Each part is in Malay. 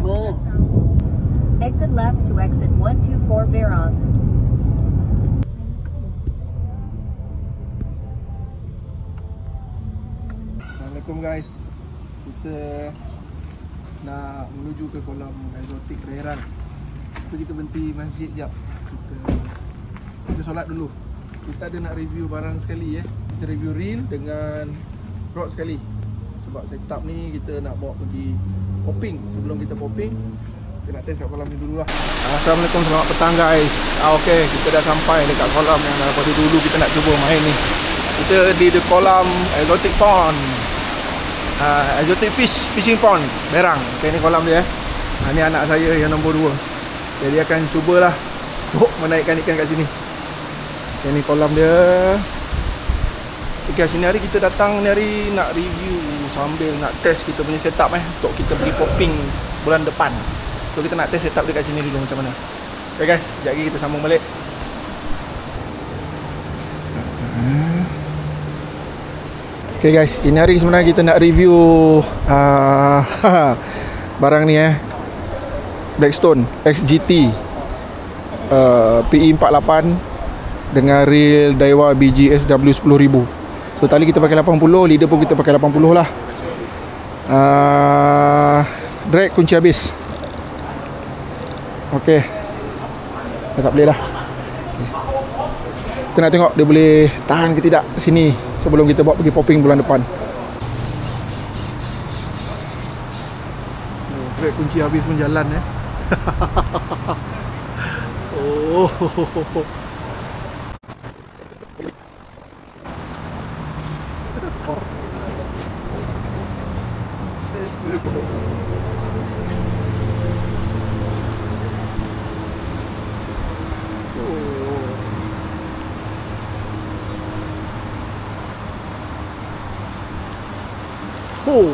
Bo. Exit left to exit 124 Verong. Assalamualaikum guys. Kita nak menuju ke kolam eksotik Reheran. So kita berhenti masjid jap. Kita solat dulu. Kita ada nak review barang sekali Kita review reel dengan rod sekali. Sebab setup ni kita nak bawa pergi popping. Sebelum kita popping, kita nak test kat kolam ni dululah. Assalamualaikum, selamat petang guys. Okey, kita dah sampai dekat kolam yang daripada dulu kita nak cuba main ni. Kita di kolam exotic pond. Exotic fishing pond Berang. Okay, ni kolam dia Ni anak saya yang nombor 2. Jadi akan cubalah menaikkan ikan kat sini. Okay, ni kolam dia. Okay, sini hari kita datang ni hari nak review sambil nak test kita punya setup untuk kita pergi popping bulan depan. So kita nak test setup dekat sini dulu macam mana. Okay guys, sekejap lagi kita sambung balik. Okay guys, ini hari sebenarnya kita nak review barang ni Blackstone XGT PE48 dengan reel Daiwa BG SW10000. So tali kita pakai 80, leader pun kita pakai 80 lah. Drag kunci habis. Okay, dah tak boleh dah. Kita nak tengok dia boleh tahan ke tidak sini sebelum kita bawa pergi popping bulan depan. Drag kunci habis pun jalan Oh. Oh.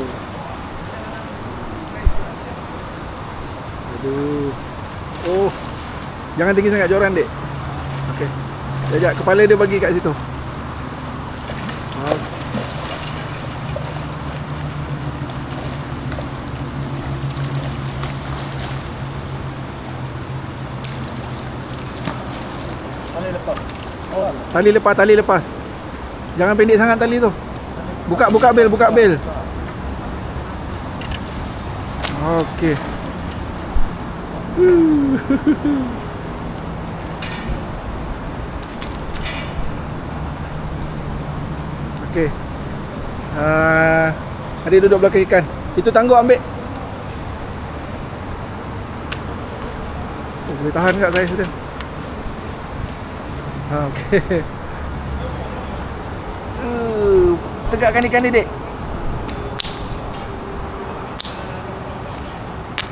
Aduh. Oh. Jangan tinggi sangat joran, Dek. Okey. Sekejap, kepala dia bagi kat situ. Tali lepas. Jangan pendek sangat tali tu. Buka bel. Okey. Okey. Adik duduk belakang ikan. Itu tangguk ambil. Oh, boleh tahan tak saya sudah? Okey. Tegakkan ikan ni, Dek.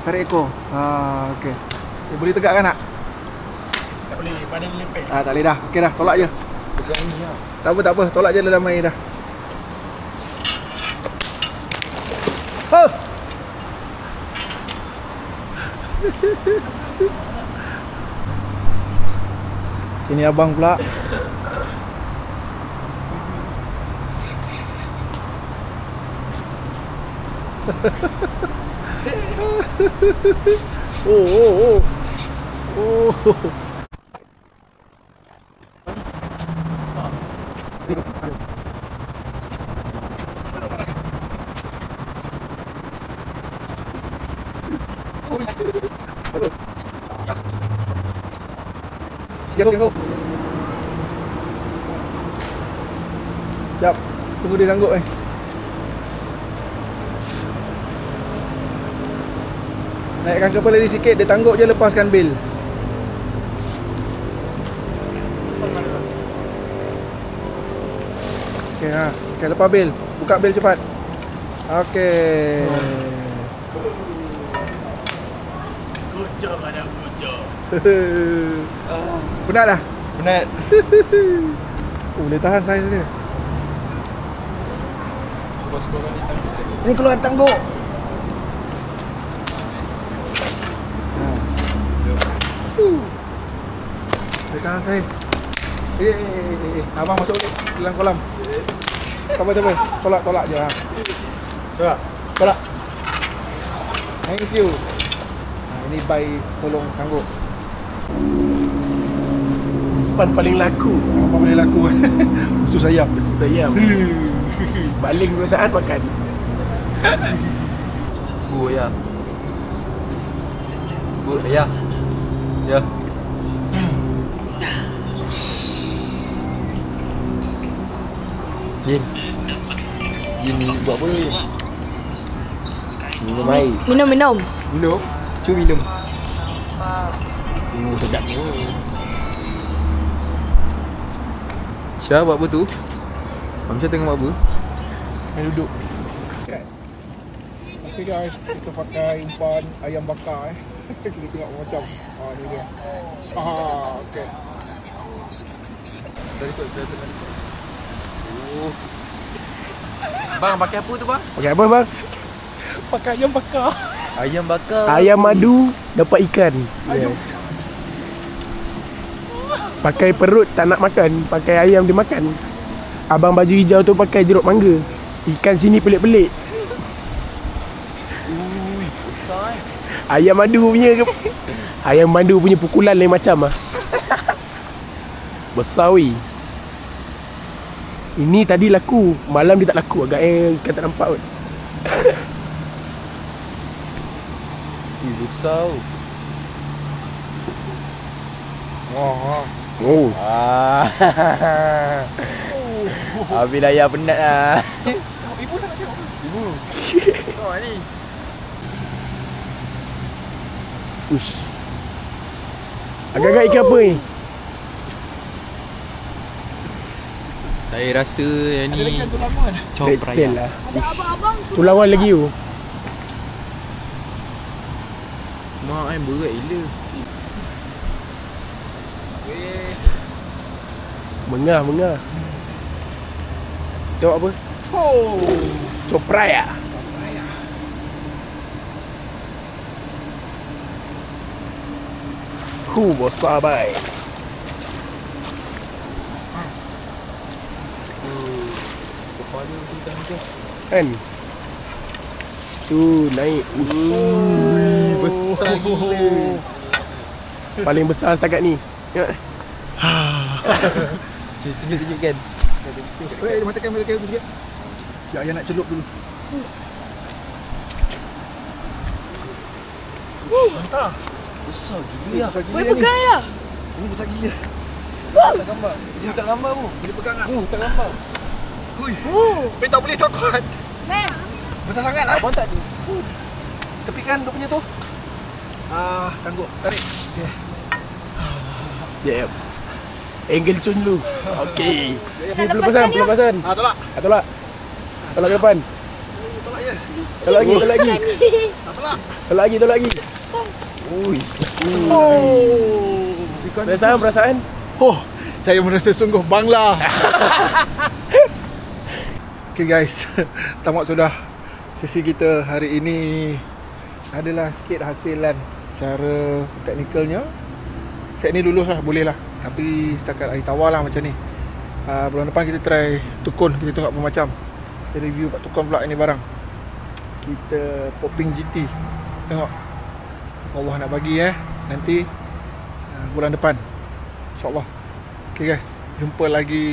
Tarik ekor. Okey. Boleh tegakkan tak? Tak boleh, badan lepek. Tak boleh dah. Okey dah, tolak je. Tegak ni lah. Tak apa, tolak je dalam air dah. Ini abang pula. Oh. Jatuh. Jap, tunggu dia sanggup Naikkan kepala dia sikit, dia tangguk je, lepaskan bil. Okey okey, lepas bil. Buka bil cepat. Okey. Good job, ada good job. Penat dah? Penat. Boleh tahan saiz dia. Bos korang ni tangguk. Ini keluar tangguk. Boleh tahan saiz. Abang masuk dalam kolam. Tak apa. Tolak je. Tolak. Thank you. Ini by tolong tangguh. Paling laku. Apa boleh laku? Usus ayam. Sayang. Paling perusahaan makan. Bu ya. Bu ya. Ya. Jin. Jin buat apa ni? Minum air. Minum. Minum? Cuba minum. Sedapnya. Syah buat apa tu? Macam tengok buat apa? Main duduk. Okay guys, kita pakai umpan ayam bakar Kita tengok macam. Ni dia. Okay. Oh. Bang pakai apa tu bang? Pakai apa bang? Pakai ayam bakar. Ayam bakar. Ayam madu dapat ikan. Yeah. Pakai perut tak nak makan, pakai ayam dia makan. Abang baju hijau tu pakai jeruk mangga. Ikan sini pelik-pelik. Ayam madu punya ke? Ayam madu punya pukulan lain macam ah. Besar weh. Ini tadi laku, malam dia tak laku, agaknya ikan tak nampak kot. Besar. Wah. Oh. Habis ayam penat lah. Ibu tak nak tengok. Ibu. Kau ni. Ush. Agak-agak ikan apa ni? Saya rasa yang Ada ni ikan tu lama kan? cop Betul raya. lah. Ada abang-abang Tu lawan lagi tu. Mak kan berat gila. Mengah. Tengok apa? Oh. Copraya. Besar baik. Kepala tu tak macam. Kan? Tu naik. Besar gila. Paling besar setakat ni. Tengok. Tunjuk-tunjukkan. Mata kamera dulu sikit. Ya, ayah nak celup dulu. Mantap. Besar gila. Ini besar gila boleh ni. pegang ya? Ini besar gila. Tak gambar. Tak gambar bu. Boleh pegang tak? Tak gambar. Hui. Tak boleh takut. Mem. Besar sangat lah. Abang tak ada. Tepikan dia punya tu. Tangguh. Tarik. Okay. Jap. Angle cun dulu. Okey. Tak Pelepasan. Tolak. Tolak. Tolak ke depan. Tolak je. Tolak lagi. Tolak. Tolak lagi. Ui. Perasaan. Oh, saya merasa sungguh bangla. Okay guys, tamat sudah sesi kita hari ini. Adalah sikit hasilan secara teknikalnya. Set ni lulus lah, boleh lah. Tapi setakat air tawar lah macam ni. Bulan depan kita try tukun, kita tengok apa macam. Kita review kat tukun pula ini barang. Kita popping GT. Tengok Allah nak bagi nanti bulan depan, InsyaAllah. Okay guys, jumpa lagi.